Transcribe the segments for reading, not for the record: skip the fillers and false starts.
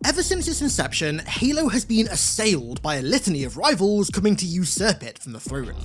Ever since its inception, Halo has been assailed by a litany of rivals coming to usurp it from the throne.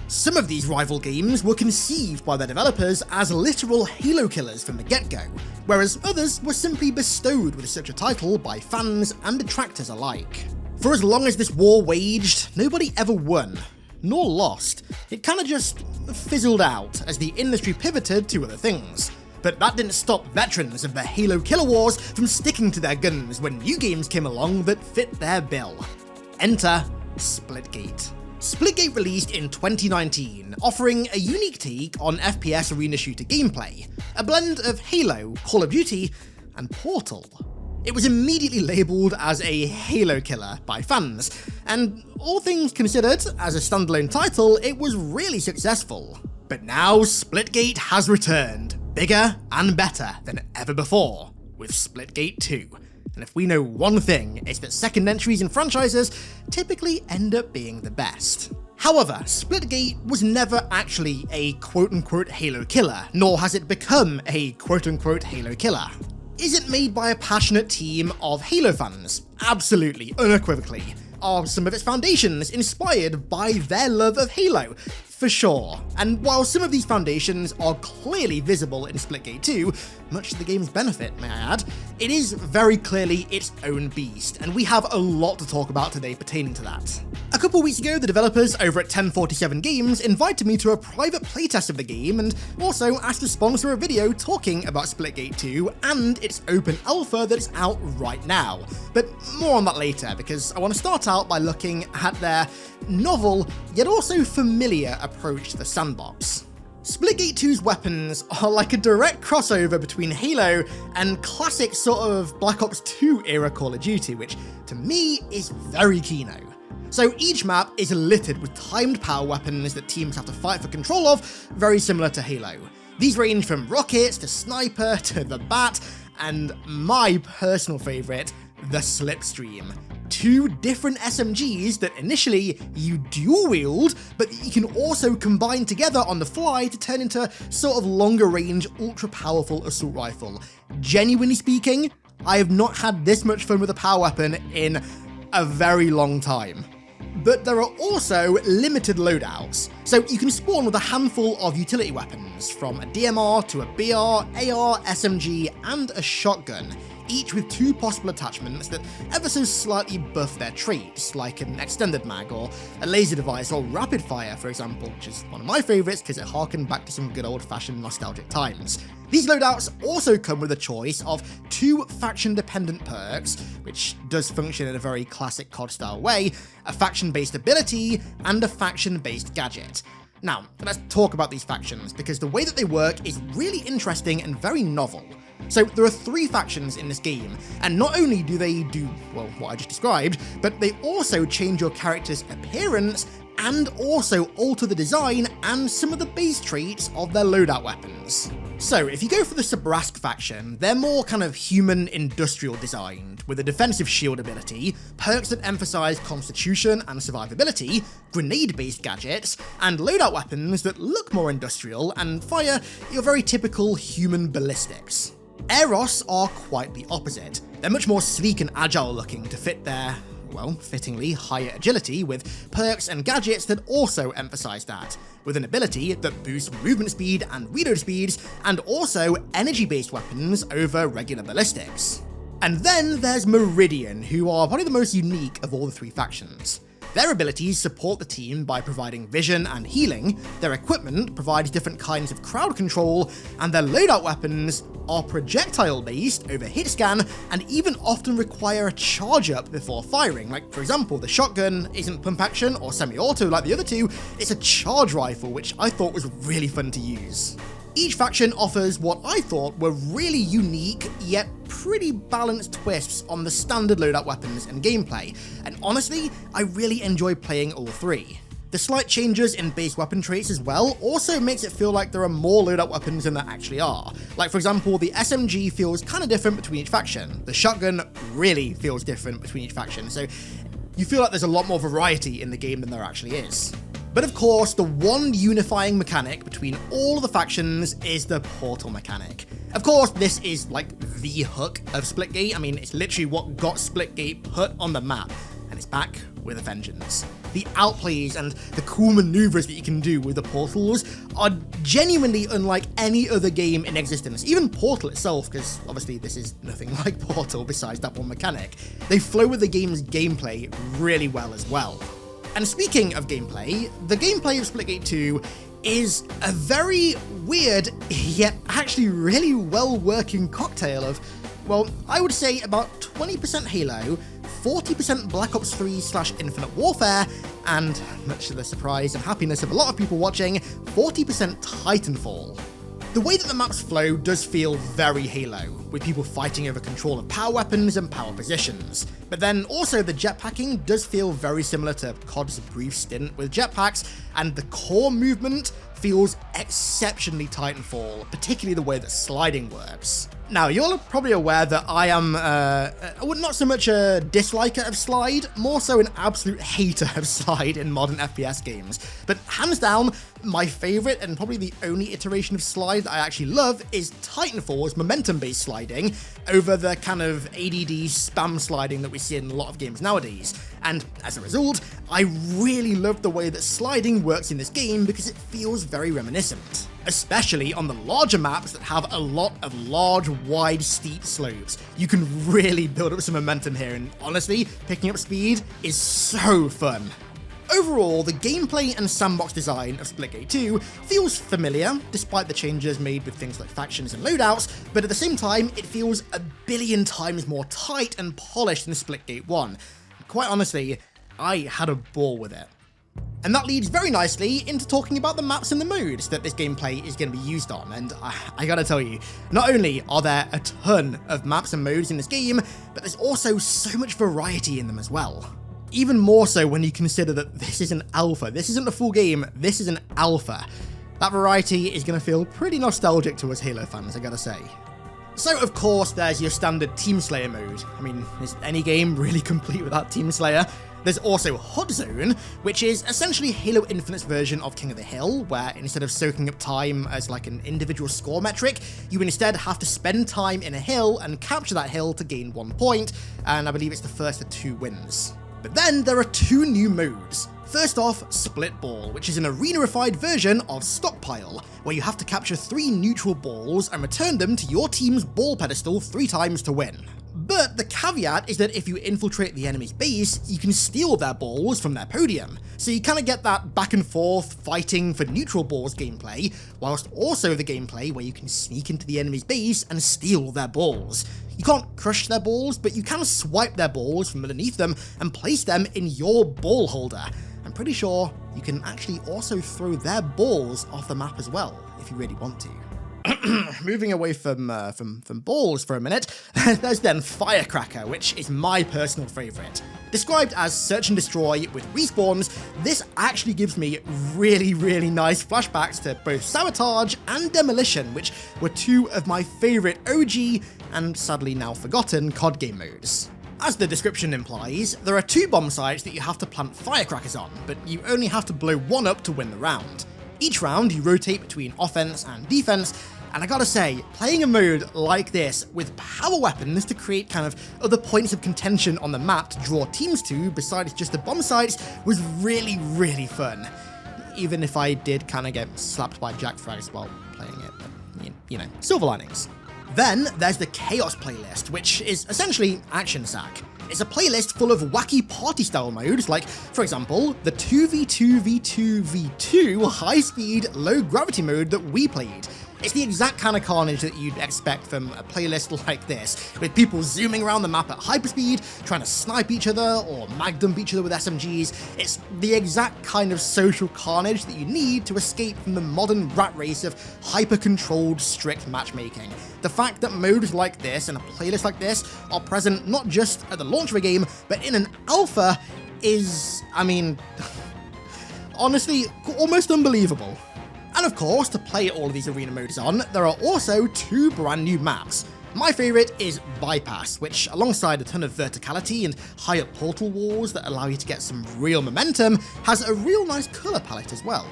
Some of these rival games were conceived by their developers as literal Halo killers from the get-go, whereas others were simply bestowed with such a title by fans and detractors alike. For as long as this war waged, nobody ever won, nor lost. It kinda just fizzled out as the industry pivoted to other things. But that didn't stop veterans of the Halo killer wars from sticking to their guns when new games came along that fit their bill. Enter Splitgate. Splitgate released in 2019, offering a unique take on FPS arena shooter gameplay, a blend of Halo, Call of Duty, and Portal. It was immediately labelled as a Halo killer by fans, and all things considered, as a standalone title, it was really successful. But now Splitgate has returned, bigger and better than ever before, with Splitgate 2. And if we know one thing, it's that second entries in franchises typically end up being the best. However, Splitgate was never actually a quote-unquote Halo killer, nor has it become a quote-unquote Halo killer. Is it made by a passionate team of Halo fans? Absolutely, unequivocally. Are some of its foundations inspired by their love of Halo? For sure. And while some of these foundations are clearly visible in Splitgate 2, much to the game's benefit, may I add, it is very clearly its own beast, and we have a lot to talk about today pertaining to that. A couple weeks ago, the developers over at 1047 Games invited me to a private playtest of the game, and also asked to sponsor a video talking about Splitgate 2 and its open alpha that is out right now. But more on that later, because I want to start out by looking at their novel, yet also familiar approach to the Sandbox. Splitgate 2's weapons are like a direct crossover between Halo and classic sort of Black Ops 2 era Call of Duty, which to me is very Kino. So each map is littered with timed power weapons that teams have to fight for control of, very similar to Halo. These range from rockets to sniper to the bat, and my personal favourite, the Slipstream. Two different SMGs that initially you dual wield, but that you can also combine together on the fly to turn into sort of longer range, ultra powerful assault rifle. Genuinely speaking, I have not had this much fun with a power weapon in a very long time. But there are also limited loadouts, so you can spawn with a handful of utility weapons, from a DMR to a BR, AR, SMG, and a shotgun, each with two possible attachments that ever so slightly buff their traits, like an extended mag or a laser device or rapid fire, for example, which is one of my favourites because it harkened back to some good old-fashioned nostalgic times. These loadouts also come with a choice of two faction-dependent perks, which does function in a very classic COD-style way, a faction-based ability, and a faction-based gadget. Now, let's talk about these factions, because the way that they work is really interesting and very novel. So there are three factions in this game, and not only do they do, well, what I just described, but they also change your character's appearance and also alter the design and some of the base traits of their loadout weapons. So if you go for the Sabrask faction, they're more kind of human industrial designed, with a defensive shield ability, perks that emphasize constitution and survivability, grenade-based gadgets, and loadout weapons that look more industrial and fire your very typical human ballistics. Eros are quite the opposite. They're much more sleek and agile looking to fit their, well, fittingly higher agility, with perks and gadgets that also emphasize that, with an ability that boosts movement speed and reload speeds, and also energy-based weapons over regular ballistics. And then there's Meridian, who are probably the most unique of all the three factions. Their abilities support the team by providing vision and healing, their equipment provides different kinds of crowd control, and their loadout weapons are projectile-based over hit scan and even often require a charge up before firing. Like, for example, the shotgun isn't pump action or semi-auto like the other two, it's a charge rifle, which I thought was really fun to use. Each faction offers what I thought were really unique, yet pretty balanced twists on the standard loadout weapons and gameplay, and honestly, I really enjoy playing all three. The slight changes in base weapon traits as well also makes it feel like there are more loadout weapons than there actually are. Like, for example, the SMG feels kind of different between each faction, the shotgun really feels different between each faction, so you feel like there's a lot more variety in the game than there actually is. But of course, the one unifying mechanic between all of the factions is the portal mechanic. Of course, this is like the hook of Splitgate. I mean, it's literally what got Splitgate put on the map, and it's back with a vengeance. The outplays and the cool maneuvers that you can do with the portals are genuinely unlike any other game in existence. Even Portal itself, because obviously this is nothing like Portal besides that one mechanic. They flow with the game's gameplay really well as well. And speaking of gameplay, the gameplay of Splitgate 2 is a very weird, yet actually really well-working cocktail of, well, I would say about 20% Halo, 40% Black Ops 3/Infinite Warfare, and, much to the surprise and happiness of a lot of people watching, 40% Titanfall. The way that the maps flow does feel very Halo, with people fighting over control of power weapons and power positions. But then also the jetpacking does feel very similar to COD's brief stint with jetpacks, and the core movement feels exceptionally Titanfall, particularly the way that sliding works. Now, you're probably aware that I am not so much a disliker of slide, more so an absolute hater of slide in modern FPS games. But hands down, my favorite and probably the only iteration of slide that I actually love is Titanfall's momentum-based sliding over the kind of ADD spam sliding that we see in a lot of games nowadays. And as a result, I really love the way that sliding works in this game because it feels very reminiscent. Especially on the larger maps that have a lot of large, wide, steep slopes. You can really build up some momentum here, and honestly, picking up speed is so fun. Overall, the gameplay and sandbox design of Splitgate 2 feels familiar, despite the changes made with things like factions and loadouts, but at the same time, it feels a billion times more tight and polished than Splitgate 1. Quite honestly, I had a ball with it. And that leads very nicely into talking about the maps and the modes that this gameplay is going to be used on, and I gotta tell you, not only are there a ton of maps and modes in this game, but there's also so much variety in them as well. Even more so when you consider that this is an alpha. This isn't a full game, this is an alpha. That variety is going to feel pretty nostalgic to us Halo fans, I gotta say. So of course there's your standard Team Slayer mode. I mean, is any game really complete without Team Slayer? There's also Hot Zone, which is essentially Halo Infinite's version of King of the Hill, where instead of soaking up time as like an individual score metric, you instead have to spend time in a hill and capture that hill to gain 1 point, and I believe it's the first of 2 wins. But then there are 2 new modes. First off, Split Ball, which is an arena-ified version of Stockpile, where you have to capture 3 neutral balls and return them to your team's ball pedestal 3 times to win. But the caveat is that if you infiltrate the enemy's base, you can steal their balls from their podium. So you kind of get that back and forth fighting for neutral balls gameplay, whilst also the gameplay where you can sneak into the enemy's base and steal their balls. You can't crush their balls, but you can swipe their balls from underneath them and place them in your ball holder. I'm pretty sure you can actually also throw their balls off the map as well, if you really want to. Moving away from balls for a minute, there's then Firecracker, which is my personal favourite. Described as search and destroy with respawns, this actually gives me really, really nice flashbacks to both Sabotage and Demolition, which were 2 of my favourite OG and sadly now forgotten COD game modes. As the description implies, there are 2 bomb sites that you have to plant firecrackers on, but you only have to blow 1 up to win the round. Each round, you rotate between offense and defense, and I gotta say, playing a mode like this with power weapons to create kind of other points of contention on the map to draw teams to besides just the bomb sites was really, really fun. Even if I did kind of get slapped by Jack Frags while playing it, but, you know, silver linings. Then there's the Chaos playlist, which is essentially Action Sack. It's a playlist full of wacky party-style modes, like, for example, the 2v2v2v2 high-speed, low-gravity mode that we played. It's the exact kind of carnage that you'd expect from a playlist like this, with people zooming around the map at hyperspeed, trying to snipe each other or mag dump each other with SMGs. It's the exact kind of social carnage that you need to escape from the modern rat race of hyper-controlled, strict matchmaking. The fact that modes like this and a playlist like this are present not just at the launch of a game, but in an alpha is, I mean, honestly, almost unbelievable. And of course, to play all of these arena modes on, there are also 2 brand new maps. My favourite is Bypass, which alongside a ton of verticality and high up portal walls that allow you to get some real momentum, has a real nice colour palette as well.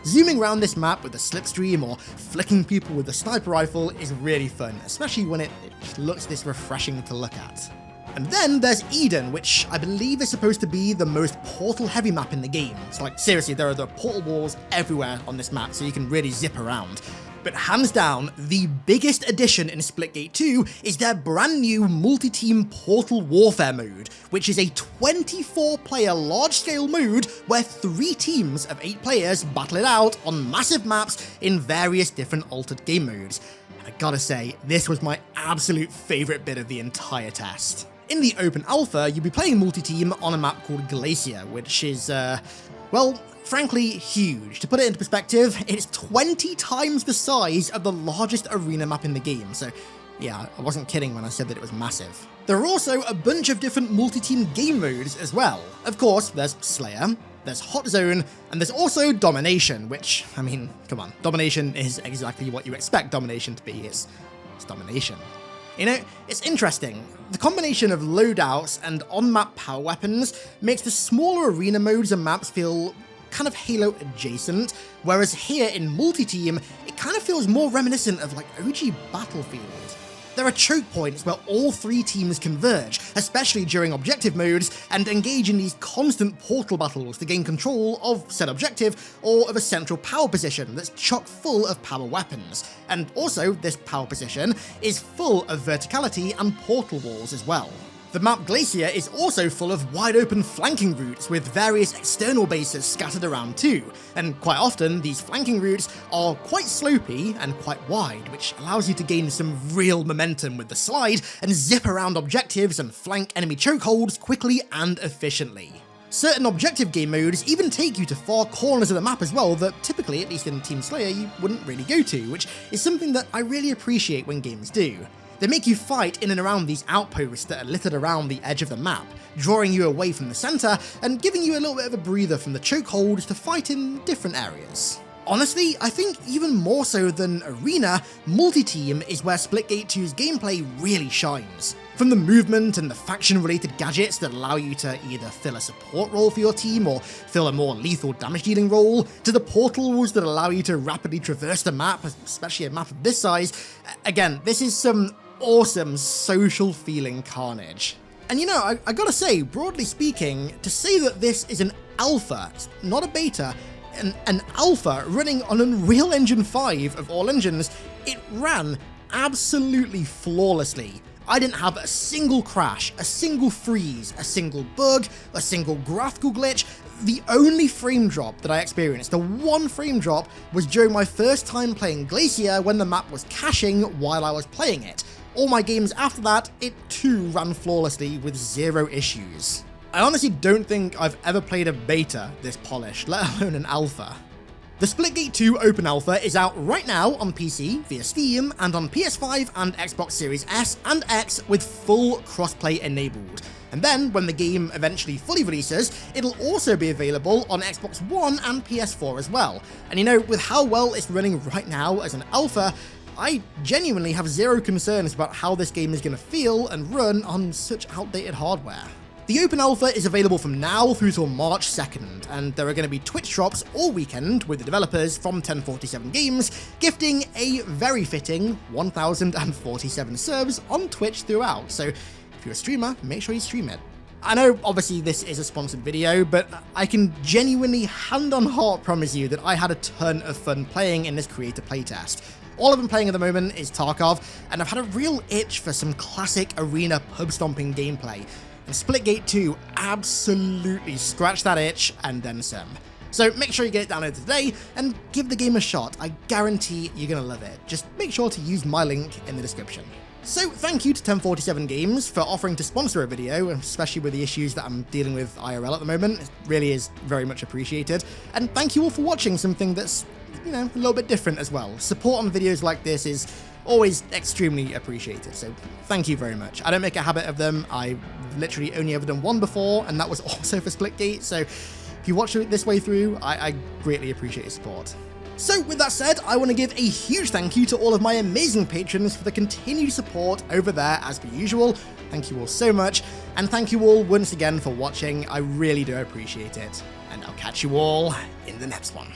Zooming around this map with a slipstream or flicking people with a sniper rifle is really fun, especially when it looks this refreshing to look at. And then there's Eden, which I believe is supposed to be the most portal-heavy map in the game. It's like, seriously, there are the portal walls everywhere on this map, so you can really zip around. But hands down, the biggest addition in Splitgate 2 is their brand new multi-team Portal Warfare mode, which is a 24-player large-scale mode where 3 teams of 8 players battle it out on massive maps in various different altered game modes. And I gotta say, this was my absolute favourite bit of the entire test. In the open alpha, you'll be playing multi-team on a map called Glacier, which is, well, frankly, huge. To put it into perspective, it's 20 times the size of the largest arena map in the game, so yeah, I wasn't kidding when I said that it was massive. There are also a bunch of different multi-team game modes as well. Of course, there's Slayer, there's Hot Zone, and there's also Domination, which, I mean, come on, Domination is exactly what you expect Domination to be. It's Domination. You know, it's interesting. The combination of loadouts and on-map power weapons makes the smaller arena modes and maps feel kind of Halo adjacent, whereas here in multi-team, it kind of feels more reminiscent of like OG Battlefield. There are choke points where all 3 teams converge, especially during objective modes, and engage in these constant portal battles to gain control of said objective or of a central power position that's chock full of power weapons. And also, this power position is full of verticality and portal walls as well. The map Glacier is also full of wide open flanking routes with various external bases scattered around too, and quite often these flanking routes are quite slopey and quite wide, which allows you to gain some real momentum with the slide and zip around objectives and flank enemy chokeholds quickly and efficiently. Certain objective game modes even take you to far corners of the map as well that typically, at least in Team Slayer, you wouldn't really go to, which is something that I really appreciate when games do. They make you fight in and around these outposts that are littered around the edge of the map, drawing you away from the centre and giving you a little bit of a breather from the chokeholds to fight in different areas. Honestly, I think even more so than Arena, multi-team is where Splitgate 2's gameplay really shines. From the movement and the faction-related gadgets that allow you to either fill a support role for your team or fill a more lethal damage-dealing role, to the portals that allow you to rapidly traverse the map, especially a map of this size. Again, this is some awesome social feeling carnage. And you know, I gotta say, broadly speaking, to say that this is an alpha, not a beta, an alpha running on Unreal Engine 5 of all engines, it ran absolutely flawlessly. I didn't have a single crash, a single freeze, a single bug, a single graphical glitch. The only frame drop that I experienced, the one frame drop, was during my first time playing Glacier when the map was caching while I was playing it. All my games after that, it too ran flawlessly with 0 issues. I honestly don't think I've ever played a beta this polished, let alone an alpha. The Splitgate 2 Open Alpha is out right now on PC via Steam and on PS5 and Xbox Series S and X with full crossplay enabled. And then, when the game eventually fully releases, it'll also be available on Xbox One and PS4 as well. And you know, with how well it's running right now as an alpha, I genuinely have 0 concerns about how this game is going to feel and run on such outdated hardware. The Open Alpha is available from now through till March 2nd, and there are going to be Twitch drops all weekend with the developers from 1047 Games gifting a very fitting 1047 subs on Twitch throughout, so if you're a streamer, make sure you stream it. I know obviously this is a sponsored video, but I can genuinely hand on heart promise you that I had a ton of fun playing in this creator playtest. All I've been playing at the moment is Tarkov, and I've had a real itch for some classic arena pub stomping gameplay. And Splitgate 2 absolutely scratched that itch and then some. So make sure you get it downloaded today and give the game a shot. I guarantee you're gonna love it. Just make sure to use my link in the description. So thank you to 1047 Games for offering to sponsor a video, especially with the issues that I'm dealing with IRL at the moment. It really is very much appreciated. And thank you all for watching something that's, you know, a little bit different as well. Support on videos like this is always extremely appreciated, so thank you very much. I don't make a habit of them. I've literally only ever done one before, and that was also for Splitgate, so if you watch it this way through, I greatly appreciate your support. So with that said, I want to give a huge thank you to all of my amazing patrons for the continued support over there as per usual. Thank you all so much, and thank you all once again for watching. I really do appreciate it, and I'll catch you all in the next one.